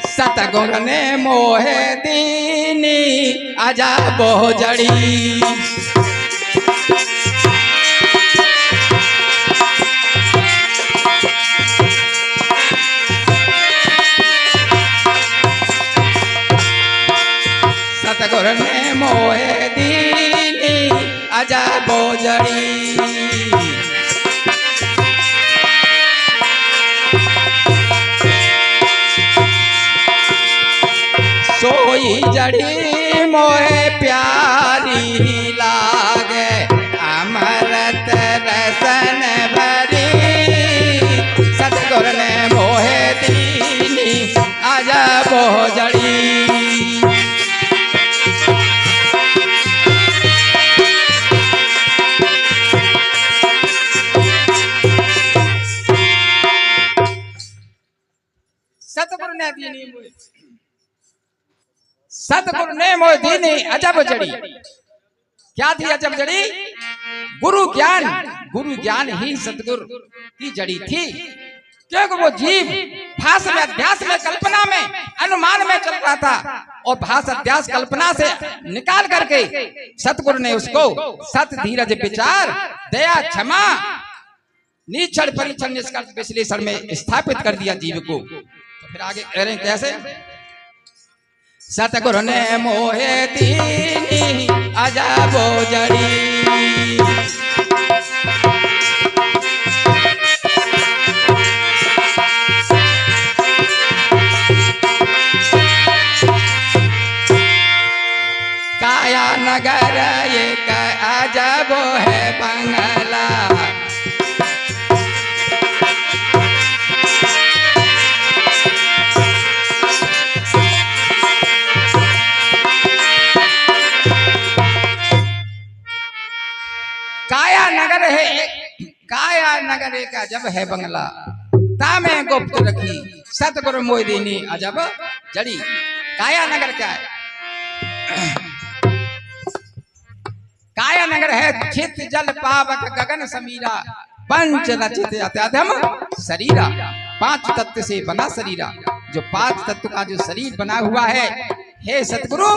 सतगुरु ने मोहे दीनी अजब जड़ी। सतगुरु ने मोहे दीनी अजब जड़ी। सोई जड़ी मोहे प्यारी लागे अमृत रसन भरी। सतगुरु ने मोहे दीनी अजब जड़ी। सतगुरु ने दीनी सतगुरु ने मोह दीनी अजब जड़ी। क्या थी अजब जड़ी? गुरु ज्ञान ही सतगुरु की जड़ी थी। क्योंकि वो जीव भास में अध्यास में कल्पना में अनुमान में चल रहा था और भास अध्यास कल्पना से निकाल करके सतगुरु ने उसको सत धीरज विचार दया क्षमा निश्चल परीक्षण निष्कर्ष विश्लेषण में स्थापित कर दिया जीव को। तो फिर आगे कह रहे हैं कैसे? सतगुरु ने मोहे दीनी अजब जड़ी। काया नगर एक अजब है बंगला। काया नगर एक अजब है बंगला तामे गुप्त रखी सतगुरु मोह दीनी अजब जड़ी। काया नगर क्या है? काया नगर है चित जल पावक गगन समीरा पंच रचित अत्यधम शरीरा। पांच तत्व से बना शरीरा। जो पांच तत्व का जो शरीर बना हुआ है, हे सतगुरु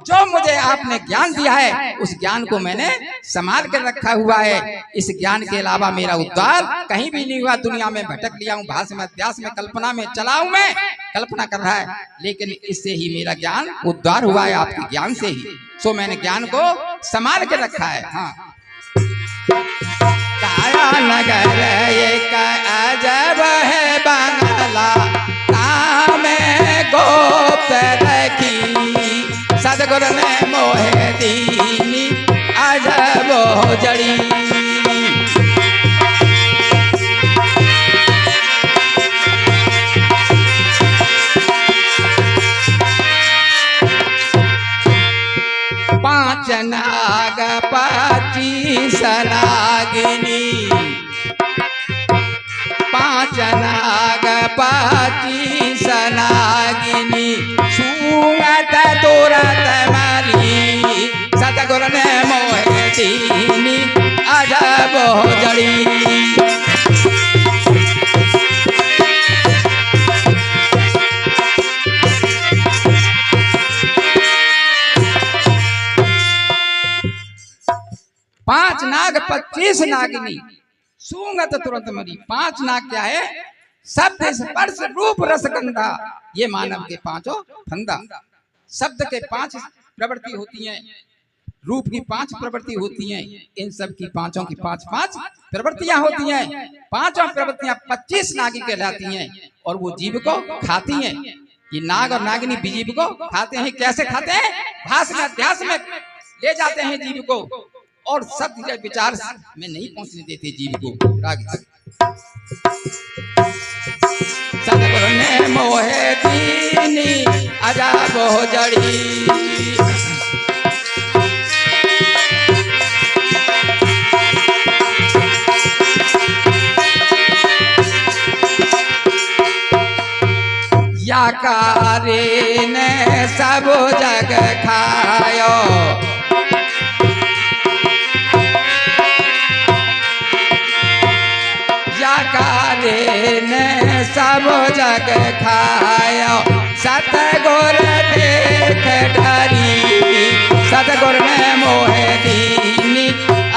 जो मुझे आपने ज्ञान दिया है उस ज्ञान को मैंने संभाल कर रखा हुआ है। इस ज्ञान के अलावा मेरा उद्धार कहीं भी नहीं हुआ। दुनिया में भटक लिया हूँ, भास में अध्यास में कल्पना में चला हूं। मैं कल्पना कर रहा है लेकिन इससे ही मेरा ज्ञान उद्धार हुआ है, आपके ज्ञान से ही। सो मैंने ज्ञान को संभाल कर रखा है। हाँ। काया नगर एक अजब है बंगला तामे गुप्त रखी। सतगुरु ने मोहे दीनी अजब जड़ी। पांच नाग पच्चीस नागिनी। पांच नाग पच्चीस नागिनी सुनत तुरत मरी। सतगुरु ने मोहे दीनी अजब जड़ी। पांच नाग 25 नागिनी सूंगत तुरंत मरी। पांच नाग क्या है? शब्द स्पर्श रूप रस गंधा। ये मानव के पांचों फंदा। शब्द के 5 प्रवृत्ति होती हैं, रूप की 5 प्रवृत्ति होती हैं, इन सब की पांचों की 5 प्रवृत्तियां होती हैं। पांचों प्रवृत्तियां 25 नागी कहलाती हैं और वो जीव को खाती हैं। ये नाग और नागिनी जीव को खाते हैं। कैसे खाते हैं? भास में अध्यास में ले जाते हैं जीव को और सत्य विचार में नहीं पहुंचने देते जीव को। सतगुरु ने मोहे दीनी अजब जड़ी। या कारे ने सब जग खायो। कारे ने सब अजब जग खायो सतगुर देख डरी सतगुर ने मोहे दीनी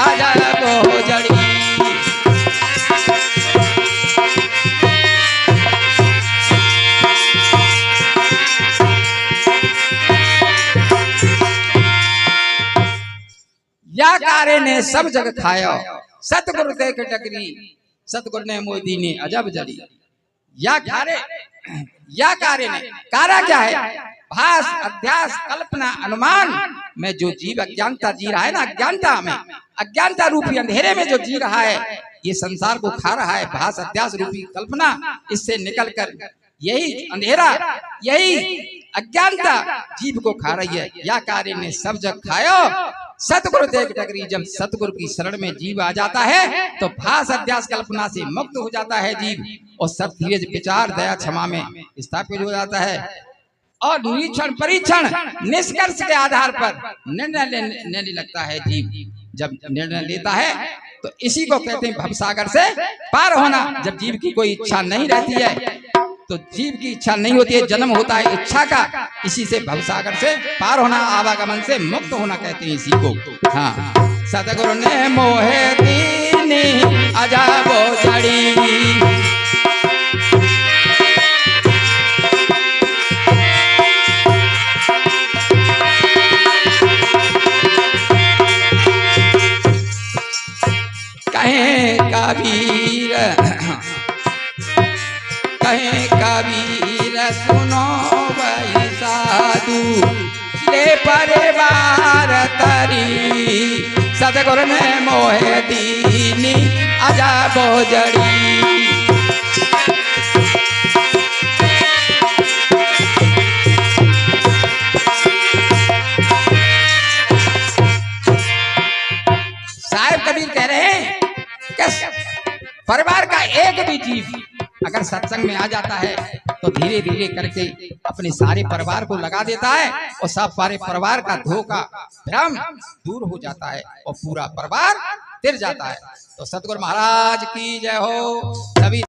अजब जड़ी। या कार्य ने सब जग खायो सतगुरु देख डगरी सतगुरु ने मोहि दीनी अजब जड़ी। या कार्य ने कारा क्या है? भास अध्यास कल्पना अनुमान में जो जीव अज्ञानता जी रहा है ना, अज्ञानता में अज्ञानता रूपी अंधेरे में जो जी रहा है, ये संसार को खा रहा है। भास अध्यास रूपी कल्पना इससे निकलकर यही अंधेरा यही अज्ञानता जीव को खा रही है। या कार्य ने सब जग खायो सतगुरु देख डगरी। जब सतगुरु की शरण में जीव आ जाता है तो भास अध्यास कल्पना से मुक्त हो जाता है जीव और सब धीरज विचार दया क्षमा में स्थापित हो जाता है और निरीक्षण परीक्षण निष्कर्ष के आधार पर निर्णय लेने लगता है जीव। जब निर्णय लेता है तो इसी को कहते हैं भवसागर से पार होना। जब जीव की कोई इच्छा नहीं रहती है तो जीव की इच्छा नहीं होती है, जन्म होता है इच्छा का, इसी से भवसागर से पार होना, आवागमन से मुक्त होना कहते हैं इसी को। हाँ, सतगुरु ने मोहे दीनी अजब जड़ी। कहे कबीर सुनो भाई साधु ले परिवार तरी सतगुरु ने मोहे दीनी अजब जड़ी। साहिब कबीर कह रहे हैं कि परिवार का एक भी जीव अगर सत्संग में आ जाता है तो धीरे धीरे करके अपने सारे परिवार को लगा देता है और सब सारे परिवार का धोखा भ्रम दूर हो जाता है और पूरा परिवार तिर जाता है। तो सतगुरु महाराज की जय हो। सभी